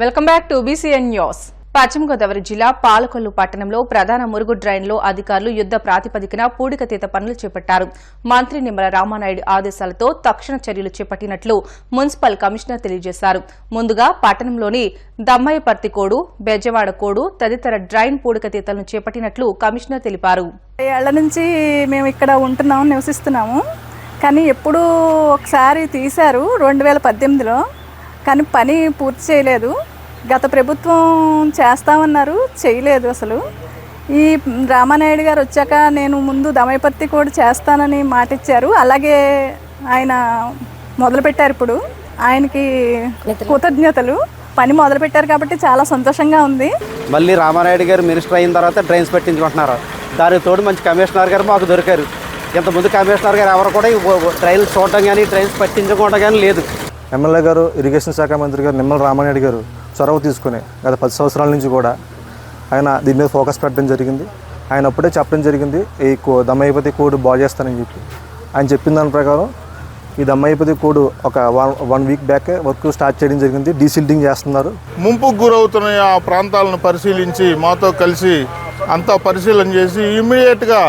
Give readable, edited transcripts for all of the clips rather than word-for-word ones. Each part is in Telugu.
Welcome back to BCN news. పశ్చిమ గోదావరి జిల్లా పాలకొల్లు పట్టణంలో ప్రధాన మురుగు డ్రైన్లో అధికారులు యుద్ద ప్రాతిపదికన పూడికతీత పనులు చేపట్టారు. మంత్రి నిమ్మల రామానాయుడు ఆదేశాలతో తక్షణ చర్యలు చేపట్టినట్లు మున్సిపల్ కమిషనర్ తెలియజేశారు. ముందుగా పట్టణంలోని దమ్మయ్యపర్తి కోడు, బెజవాడ కోడు తదితర డ్రైన్ పూడికతీతలను చేపట్టినట్లు కమిషనర్ తెలిపారు. ఏళ్ల నుంచి మేము ఇక్కడ ఉంటున్నాము, నివసిస్తున్నాము. కానీ ఎప్పుడూ ఒకసారి తీశారు 2018లో. కానీ పని పూర్తి చేయలేదు. గత ప్రభుత్వం చేస్తామన్నారు, చేయలేదు. అసలు ఈ రామానాయుడు గారు వచ్చాక నేను ముందు దమయపర్తి కూడా చేస్తానని మాట ఇచ్చారు. అలాగే ఆయన మొదలుపెట్టారు. ఇప్పుడు ఆయనకి కృతజ్ఞతలు. పని మొదలుపెట్టారు కాబట్టి చాలా సంతోషంగా ఉంది. మళ్ళీ రామానాయుడు గారు మినిస్టర్ అయిన తర్వాత డ్రైన్స్ పెట్టించుకుంటున్నారు. దానికి తోడు మంచి కమిషనర్ గారు మాకు దొరికారు. ఇంతకుముందు కమిషనర్ గారు ఎవరు కూడా డ్రైన్స్ చూడటం కానీ డ్రైన్స్ పట్టించుకోవడం కానీ లేదు. ఎమ్మెల్యే గారు, ఇరిగేషన్ శాఖ మంత్రి గారు నిమ్మల రామానాయుడు గారు చొరవ తీసుకుని గత 10 సంవత్సరాల నుంచి కూడా ఆయన దీని మీద ఫోకస్ పెట్టడం జరిగింది. ఆయన అప్పుడే చెప్పడం జరిగింది ఈ దమ్మయ్యపతి కోడ్ బాగు చేస్తానని చెప్పి. ఆయన చెప్పిన దాని ప్రకారం ఈ దమ్మయ్యపతి కోడ్ ఒక 1 వీక్ బ్యాక్ వర్క్ స్టార్ట్ చేయడం జరిగింది. డీసిల్టింగ్ చేస్తున్నారు. ముంపుకు గురవుతున్న ఆ ప్రాంతాలను పరిశీలించి మాతో కలిసి అంతా పరిశీలన చేసి ఇమ్మీడియట్గా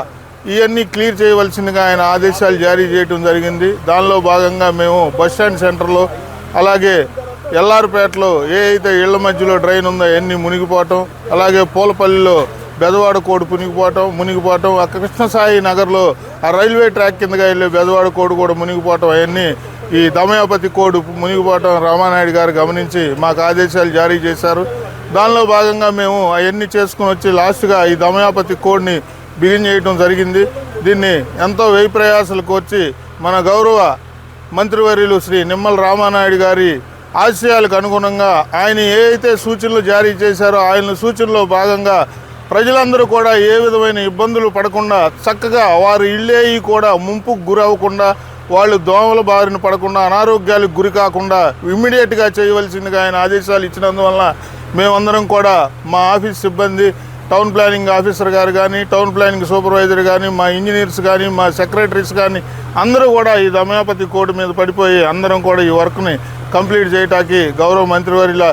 ఇవన్నీ క్లియర్ చేయవలసిందిగా ఆయన ఆదేశాలు జారీ చేయడం జరిగింది. దానిలో భాగంగా మేము బస్టాండ్ సెంటర్లో, అలాగే ఎల్లార్పేటలో ఏ అయితే ఇళ్ల మధ్యలో డ్రైన్ ఉందో అవన్నీ మునిగిపోవటం, అలాగే పూలపల్లిలో బెజవాడ కోడు మునిగిపోవటం, ఆ కృష్ణసాయి నగర్లో ఆ రైల్వే ట్రాక్ కిందగా వెళ్ళే బెజవాడ కోడు కూడా మునిగిపోవటం, అవన్నీ ఈ దమయపతి కోడు మునిగిపోవటం రామానాయుడు గారు గమనించి మాకు ఆదేశాలు జారీ చేశారు. దానిలో భాగంగా మేము అవన్నీ చేసుకుని వచ్చి లాస్ట్గా ఈ దమయపతి కోడ్ని బిగిన్ చేయడం జరిగింది. దీన్ని ఎంతో వ్యయ ప్రయాసాలకు వచ్చి మన గౌరవ మంత్రివర్యులు శ్రీ నిమ్మల రామానాయుడు గారి ఆశయాలకు అనుగుణంగా ఆయన ఏ అయితే సూచనలు జారీ చేశారో ఆయన సూచనలో భాగంగా ప్రజలందరూ కూడా ఏ విధమైన ఇబ్బందులు పడకుండా చక్కగా వారి ఇళ్ళే కూడా ముంపుకు గురవ్వకుండా, వాళ్ళు దోమల బారిన పడకుండా, అనారోగ్యాలకు గురి కాకుండా ఇమ్మీడియట్గా చేయవలసిందిగా ఆయన ఆదేశాలు ఇచ్చినందువల్ల మేమందరం కూడా మా ఆఫీస్ సిబ్బంది, టౌన్ ప్లానింగ్ ఆఫీసర్ గారు కానీ, టౌన్ ప్లానింగ్ సూపర్వైజర్ కానీ, మా ఇంజనీర్స్ కానీ, మా సెక్రటరీస్ కానీ అందరూ కూడా ఈ దమయపతి కోడ్ మీద పడిపోయి అందరం కూడా ఈ వర్క్ని కంప్లీట్ చేయటానికి గౌరవ మంత్రివర్యుల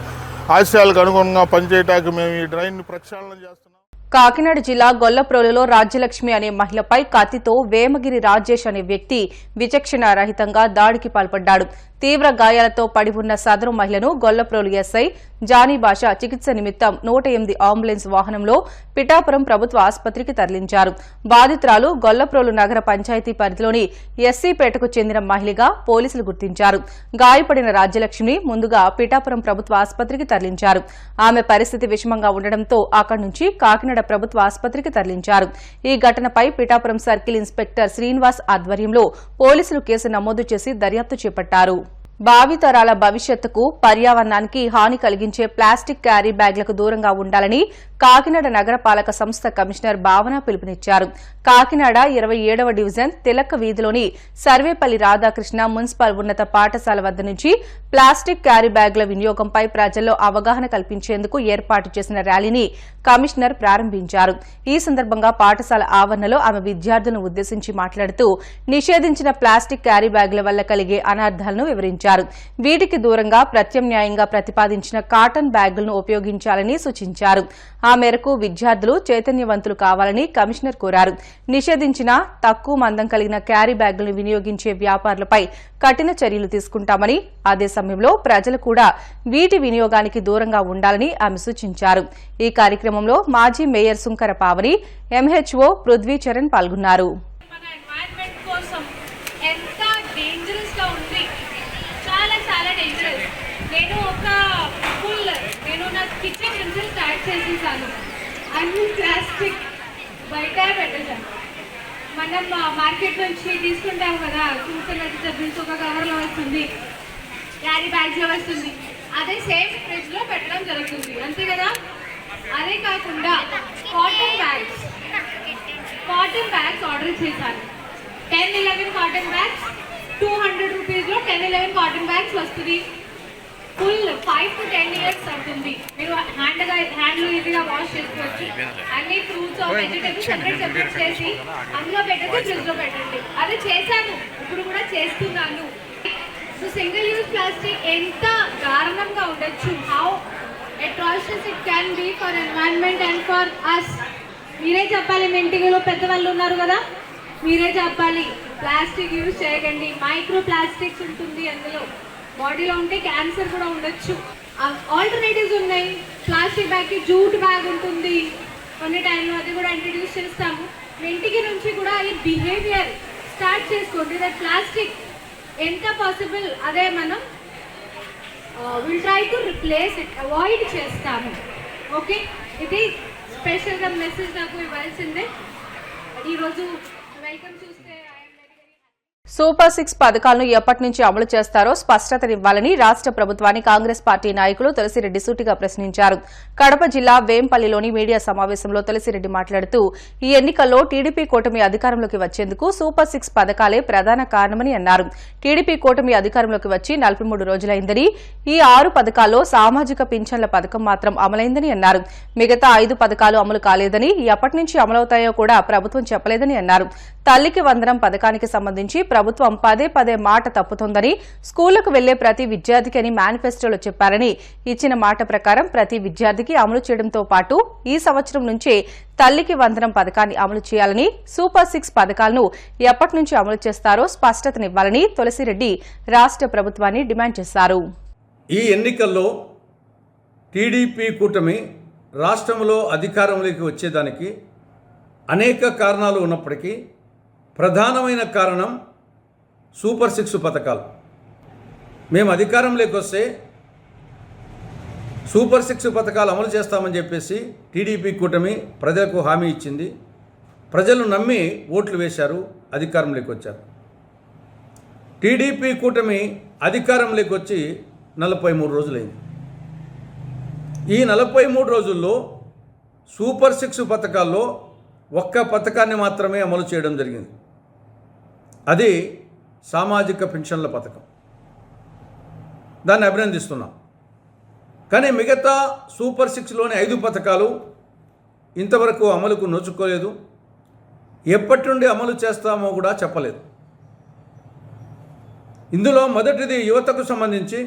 ఆశయాలకు అనుగుణంగా పనిచేయటానికి మేము ఈ డ్రైన్ని ప్రక్షాళన చేస్తున్నాం. కాకినాడ జిల్లా గొల్లప్రోలులో రాజ్యలక్ష్మి అనే మహిళపై కత్తితో వేమగిరి రాజేష్ అనే వ్యక్తి విచక్షణ రహితంగా దాడికి పాల్పడ్డాడు. తీవ్ర గాయాలతో పడి ఉన్న సదరు మహిళను గొల్లప్రోలు ఎస్ఐ జానీ భాష చికిత్స నిమిత్తం 108 అంబులెన్స్ వాహనంలో పిఠాపురం ప్రభుత్వ ఆసుపత్రికి తరలించారు. బాధితురాలు గొల్లప్రోలు నగర పంచాయతీ పరిధిలోని ఎస్సీపేటకు చెందిన మహిళగా పోలీసులు గుర్తించారు. గాయపడిన రాజ్యలక్ష్మిని ముందుగా పిఠాపురం ప్రభుత్వ ఆసుపత్రికి తరలించారు. ఆమె పరిస్థితి విషమంగా ఉండడంతో అక్కడి నుంచి కాకినాడ ప్రభుత్వ ఆసుపత్రికి తరలించారు. ఈ ఘటనపై పిఠాపురం సర్కిల్ ఇన్స్పెక్టర్ శ్రీనివాస్ ఆధ్వర్యంలో పోలీసులు కేసు నమోదు చేసి దర్యాప్తు చేపట్టారు. భావితరాల భవిష్యత్తుకు, పర్యావరణానికి హాని కలిగించే ప్లాస్టిక్ క్యారీ బ్యాగ్లకు దూరంగా ఉండాలని కాకినాడ నగరపాలక సంస్థ కమిషనర్ భావన పిలుపునిచ్చారు. కాకినాడ 27వ డివిజన్ తిలక్ వీధిలోని సర్వేపల్లి రాధాకృష్ణ మున్సిపల్ ఉన్నత పాఠశాల వద్ద నుంచి ప్లాస్టిక్ క్యారీ బ్యాగుల వినియోగంపై ప్రజల్లో అవగాహన కల్పించేందుకు ఏర్పాటు చేసిన ర్యాలీని కమిషనర్ ప్రారంభించారు. ఈ సందర్భంగా పాఠశాల ఆవరణలో ఆమె విద్యార్థులను ఉద్దేశించి మాట్లాడుతూ నిషేధించిన ప్లాస్టిక్ క్యారీ బ్యాగుల వల్ల కలిగే అనర్థాలను వివరించారు. వీటికి దూరంగా ప్రత్యామ్నాయంగా ప్రతిపాదించిన కాటన్ బ్యాగులను ఉపయోగించాలని సూచించారు. ఆ మేరకు విద్యార్థులు చైతన్యవంతులు కావాలని కమిషనర్ కోరారు. నిషేధించిన తక్కువ మందం కలిగిన క్యారీ బ్యాగులను వినియోగించే వ్యాపారులపై కఠిన చర్యలు తీసుకుంటామని, అదే సమయంలో ప్రజలు కూడా వీటి వినియోగానికి దూరంగా ఉండాలని ఆమె సూచించారు. ఈ కార్యక్రమంలో మాజీ మేయర్ సుంకర పావని, ఎంహెచ్ఓ పృథ్వీ చరణ్ పాల్గొన్నారు. ప్లాస్టిక్ బయట పెట్టేసాను. మనం మార్కెట్ నుంచి తీసుకుంటాం కదా, చూస్తున్నట్టు ఒక కవర్లో వస్తుంది, క్యారీ బ్యాగ్స్లో వస్తుంది. అదే సేమ్ ఫ్రిడ్జ్లో పెట్టడం జరుగుతుంది, అంతే కదా. అదే కాకుండా కాటన్ బ్యాగ్స్ ఆర్డర్ చేశాను. 10-11 కాటన్ బ్యాగ్స్ 200 రూపీస్లో 10-11 కాటన్ బ్యాగ్స్ వస్తుంది. ఫుల్ 5 to 10 years అవుతుంది. మీరు హ్యాండ్లో ఈజీగా వాష్ చేసుకోవచ్చు. అన్ని ఫ్రూట్స్ వెజిటేబుల్స్ సెపరేట్ చేసి అందులో పెట్టండి, ఫ్రిడ్జ్లో పెట్టండి. అది చేశాను, ఇప్పుడు కూడా చేస్తున్నాను. సో సింగిల్ యూజ్ ప్లాస్టిక్ ఎంత దారుణంగా ఉండొచ్చు, how atrocious it can be for environment and for us. మీరే చెప్పాలి, మీ ఇంటిలో పెద్దవాళ్ళు ఉన్నారు కదా, మీరే చెప్పాలి. ప్లాస్టిక్ యూజ్ చేయకండి, మైక్రో ప్లాస్టిక్స్ ఉంటుంది అందులో, బాడీలో ఉంటే క్యాన్సర్ కూడా ఉండొచ్చు. ఆల్టర్నేటివ్స్ ఉన్నాయి. ప్లాస్టిక్ బ్యాగ్కి జూట్ బ్యాగ్ ఉంటుంది, కొన్ని టైంలో అది కూడా ఇంట్రడ్యూస్ చేస్తాము. మీ ఇంటికి నుంచి కూడా ఈ బిహేవియర్ స్టార్ట్ చేసుకోండి. దట్ ప్లాస్టిక్ ఎంత పాసిబుల్ అదే మనం will try to replace it, avoid చేస్తాము. ఓకే, ఇది స్పెషల్గా మెసేజ్ నాకు ఇవ్వాల్సిందే. ఈరోజు వెల్కమ్ చూస్తే సూపర్ 6 పథకాలను ఎప్పటి నుంచి అమలు చేస్తారో స్పష్టతనివ్వాలని రాష్ట్ర ప్రభుత్వాన్ని కాంగ్రెస్ పార్టీ నాయకులు తులసిరెడ్డి సూటిగా ప్రశ్నించారు. కడప జిల్లా వేంపల్లిలోని మీడియా సమావేశంలో తులసిరెడ్డి మాట్లాడుతూ ఈ ఎన్నికల్లో టీడీపీ కూటమి అధికారంలోకి వచ్చేందుకు సూపర్ 6 పథకాలే ప్రధాన కారణమని అన్నారు. టీడీపీ కూటమి అధికారంలోకి వచ్చి 43 రోజులైందని, ఈ 6 పథకాల్లో సామాజిక పింఛన్ల పథకం మాత్రం అమలైందని అన్నారు. మిగతా 5 పథకాలు అమలు కాలేదని, ఎప్పటి నుంచి అమలవుతాయో కూడా ప్రభుత్వం చెప్పలేదని అన్నారు. తల్లికి వందనం పథకానికి సంబంధించి ప్రభుత్వం పదే మాట తప్పుతోందని, స్కూళ్లకు వెళ్లే ప్రతి విద్యార్థికి అని మేనిఫెస్టోలో చెప్పారని, ఇచ్చిన మాట ప్రకారం ప్రతి విద్యార్థికి అమలు చేయడంతో పాటు ఈ సంవత్సరం నుంచే తల్లికి వందనం పథకాన్ని అమలు చేయాలని, సూపర్ 6 పథకాలను ఎప్పటి నుంచి అమలు చేస్తారో స్పష్టతనివ్వాలని తులసిరెడ్డి రాష్ట్ర ప్రభుత్వాన్ని డిమాండ్ చేశారు. ఈ ఎన్నికల్లో టీడీపీ కూటమి రాష్ట్రంలో అధికారంలోకి వచ్చేదానికి అనేక కారణాలు ఉన్నప్పటికీ ప్రధానమైన కారణం సూపర్ 6 పథకాలు. మేము అధికారంలోకి వస్తే సూపర్ 6 పథకాలు అమలు చేస్తామని చెప్పేసి టీడీపీ కూటమి ప్రజలకు హామీ ఇచ్చింది. ప్రజలు నమ్మి ఓట్లు వేశారు, అధికారంలోకి వచ్చారు. టీడీపీ కూటమి అధికారంలోకి వచ్చి 43 రోజులైంది. ఈ 43 రోజుల్లో సూపర్ 6 పథకాల్లో ఒక్క పథకాన్ని మాత్రమే అమలు చేయడం జరిగింది. అది సామాజిక పెన్షన్ల పథకం. దాన్ని అభినందిస్తున్నాం. కానీ మిగతా సూపర్ 6లోని 5 పథకాలు ఇంతవరకు అమలుకు నోచుకోలేదు. ఎప్పటి నుండి అమలు చేస్తామో కూడా చెప్పలేదు. ఇందులో మొదటిది యువతకు సంబంధించి,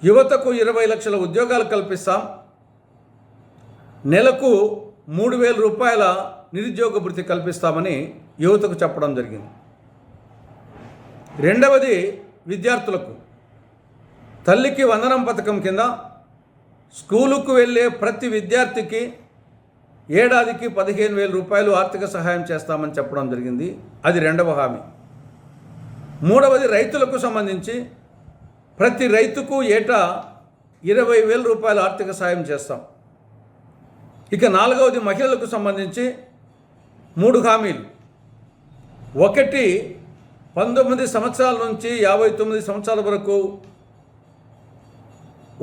యువతకు 20 లక్షల ఉద్యోగాలు కల్పిస్తాం, నెలకు 3,000 రూపాయల నిరుద్యోగ భృతి కల్పిస్తామని యువతకు చెప్పడం జరిగింది. రెండవది విద్యార్థులకు తల్లికి వందనం పథకం కింద స్కూలుకు వెళ్ళే ప్రతి విద్యార్థికి ఏడాదికి 15,000 రూపాయలు ఆర్థిక సహాయం చేస్తామని చెప్పడం జరిగింది. అది రెండవ హామీ. మూడవది రైతులకు సంబంధించి ప్రతి రైతుకు ఏటా 20,000 రూపాయల ఆర్థిక సహాయం చేస్తాం. ఇక నాలుగవది మహిళలకు సంబంధించి 3 హామీలు. ఒకటి, 19 సంవత్సరాల నుంచి 59 సంవత్సరాల వరకు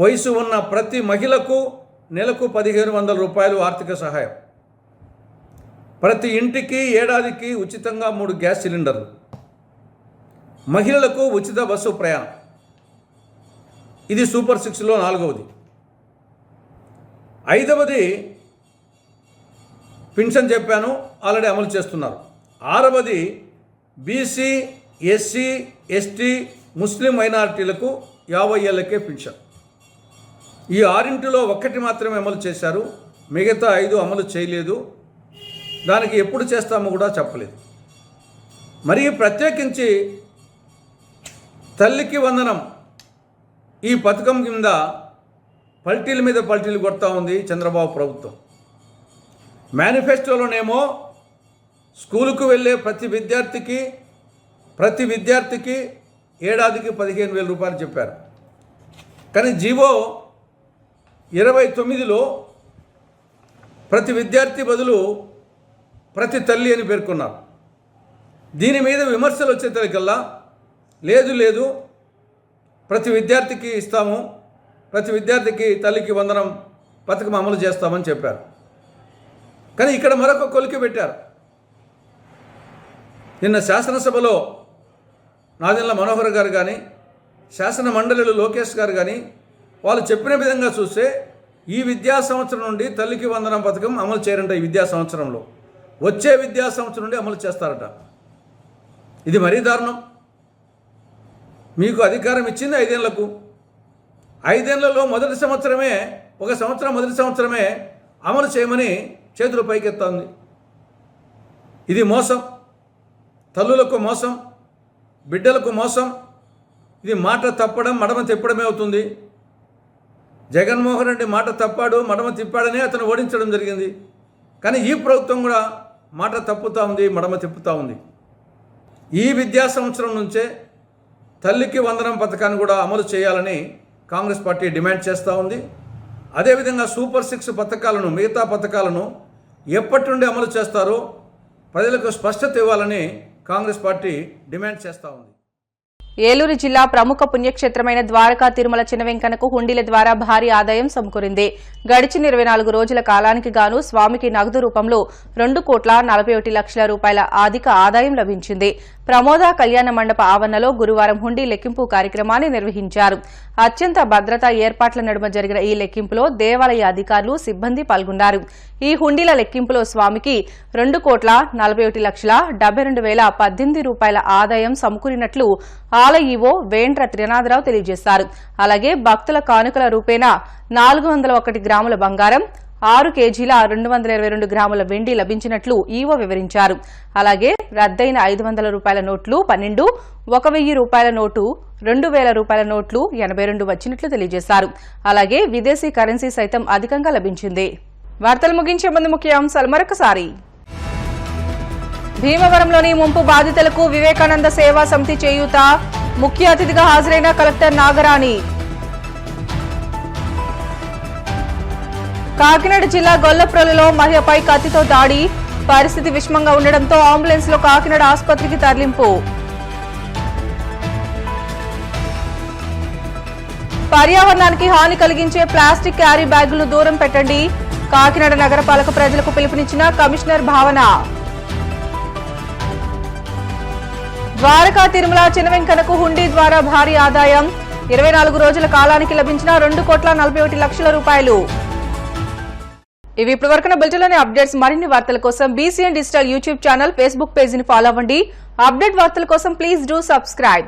వయసు ఉన్న ప్రతి మహిళకు నెలకు 1,500 రూపాయలు ఆర్థిక సహాయం. ప్రతి ఇంటికి ఏడాదికి ఉచితంగా 3 గ్యాస్ సిలిండర్లు. మహిళలకు ఉచిత బస్సు ప్రయాణం. ఇది సూపర్ 6లో నాలుగవది. ఐదవది పెన్షన్ చెప్పాను, ఆల్రెడీ అమలు చేస్తున్నారు. ఆరవది బీసీ, ఎస్సీ, ఎస్టీ, ముస్లిం మైనారిటీలకు 50 ఏళ్లకే పెన్షన్. ఈ 6 ఒకటి మాత్రమే అమలు చేశారు, మిగతా 5 అమలు చేయలేదు. దానికి ఎప్పుడు చేస్తామో కూడా చెప్పలేదు. మరి ప్రత్యేకించి తల్లికి వందనం ఈ పథకం కింద పల్టీల మీద పల్టీలు కొడతా ఉంది చంద్రబాబు ప్రభుత్వం. మేనిఫెస్టోలోనేమో స్కూలుకు వెళ్ళే ప్రతి విద్యార్థికి ఏడాదికి 15,000 రూపాయలు చెప్పారు. కానీ జీవో 29లో ప్రతి విద్యార్థి బదులు ప్రతి తల్లి అని పేర్కొన్నారు. దీని మీద విమర్శలు వచ్చేసరికల్లా లేదు ప్రతి విద్యార్థికి ఇస్తాము, ప్రతి విద్యార్థికి తల్లికి వందనం పథకం అమలు చేస్తామని చెప్పారు. కానీ ఇక్కడ మరొక కొలికి పెట్టారు. నిన్న శాసనసభలో నాదెండ్ల మనోహర్ గారు కానీ, శాసన మండలిలో లోకేష్ గారు కానీ వాళ్ళు చెప్పిన విధంగా చూస్తే ఈ విద్యా సంవత్సరం నుండి తల్లికి వందనం పథకం అమలు చేయరంట. ఈ విద్యా సంవత్సరంలో, వచ్చే విద్యా సంవత్సరం నుండి అమలు చేస్తారట. ఇది మరీ దారుణం. మీకు అధికారం ఇచ్చింది 5 ఏళ్లకు. 5 ఏళ్లలో మొదటి సంవత్సరమే మొదటి సంవత్సరమే అమలు చేయమని చేతులు పైకెత్తాంది. ఇది మోసం, తల్లులకు మోసం, బిడ్డలకు మోసం. ఇది మాట తప్పడం మడమ తిప్పడమే అవుతుంది. జగన్మోహన్ రెడ్డి మాట తప్పాడు, మడమ తిప్పాడనే అతను ఓడించడం జరిగింది. కానీ ఈ ప్రభుత్వం కూడా మాట తప్పుతూ ఉంది, మడమ తిప్పుతూ ఉంది. ఈ విద్యా సంవత్సరం నుంచే తల్లికి వందనం పథకాన్ని కూడా అమలు చేయాలని కాంగ్రెస్ పార్టీ డిమాండ్ చేస్తూ ఉంది. అదేవిధంగా సూపర్ 6 పథకాలను, మిగతా పథకాలను ఎప్పటి నుండి అమలు చేస్తారో ప్రజలకు స్పష్టత ఇవ్వాలని కాంగ్రెస్ పార్టీ డిమాండ్ చేస్తూ ఉంది. ఏలూరు జిల్లా ప్రముఖ పుణ్యక్షేత్రమైన ద్వారకా తిరుమల చినవెంకన్నకు హుండీల ద్వారా భారీ ఆదాయం సమకూరింది. గడిచిన 24 రోజుల కాలానికి గాను స్వామికి నగదు రూపంలో 2,41,00,000 రూపాయల అధిక ఆదాయం లభించింది. ప్రమోద కళ్యాణ మండప ఆవరణలో గురువారం హుండీ లెక్కింపు కార్యక్రమాన్ని నిర్వహించారు. అత్యంత భద్రతా ఏర్పాట్ల నడుమ జరిగిన ఈ లెక్కింపులో దేవాలయ అధికారులు, సిబ్బంది పాల్గొన్నారు. ఈ హుండీల లెక్కింపులో స్వామికి 2,41,72,018 రూపాయల ఆదాయం సమకూరినట్లు ఆలయ ఈవో వేండ్ర త్రినాథరావు తెలియజేశారు. అలాగే భక్తుల కానుకల రూపేణా 401 గ్రాముల బంగారం, 6 కేజీల 222 గ్రాముల వెండి లభించినట్లు ఈవో వివరించారు. అలాగే రద్దయిన 500 రూపాయల నోట్లు 12, 1,000 రూపాయల నోటు, 2,000 రూపాయల నోట్లు 82 వచ్చినట్లు తెలియజేశారు. అలాగే విదేశీ కరెన్సీ సైతం అధికంగా లభించింది. వార్తలు ముగించే ముందు ముఖ్యాంశాలు మరొకసారి. భీమవరంలోని ముంపు బాధితులకు వివేకానంద సేవా సమితి చేయూత, ముఖ్య అతిథిగా హాజరైన కలెక్టర్ నాగరాణి. కాకినాడ జిల్లా గొల్లప్రోలులో మహిళపై కత్తితో దాడి, పరిస్థితి విషమంగా ఉండడంతో అంబులెన్స్ లో కాకినాడ ఆసుపత్రికి తరలింపు. పర్యావరణానికి హాని కలిగించే ప్లాస్టిక్ క్యారీ బ్యాగులను దూరం పెట్టండి, కాకినాడ నగరపాలక ప్రజలకు పిలుపునిచ్చిన కమిషనర్ భావన. ద్వారకా తిరుమల చినవెంకన్నకు హుండీ ద్వారా భారీ ఆదాయం, 24 రోజుల కాలానికి లభించిన 2,41,00,000 రూపాయలు. ఇవి ఇప్పటివరకున్న బులెటిన్లోని అప్డేట్స్. మరిన్ని వార్తల కోసం BCN digital YouTube channel, Facebook పేజీని ఫాలో అవ్వండి. అప్డేట్ వార్తల కోసం ప్లీజ్ డూ సబ్స్క్రైబ్.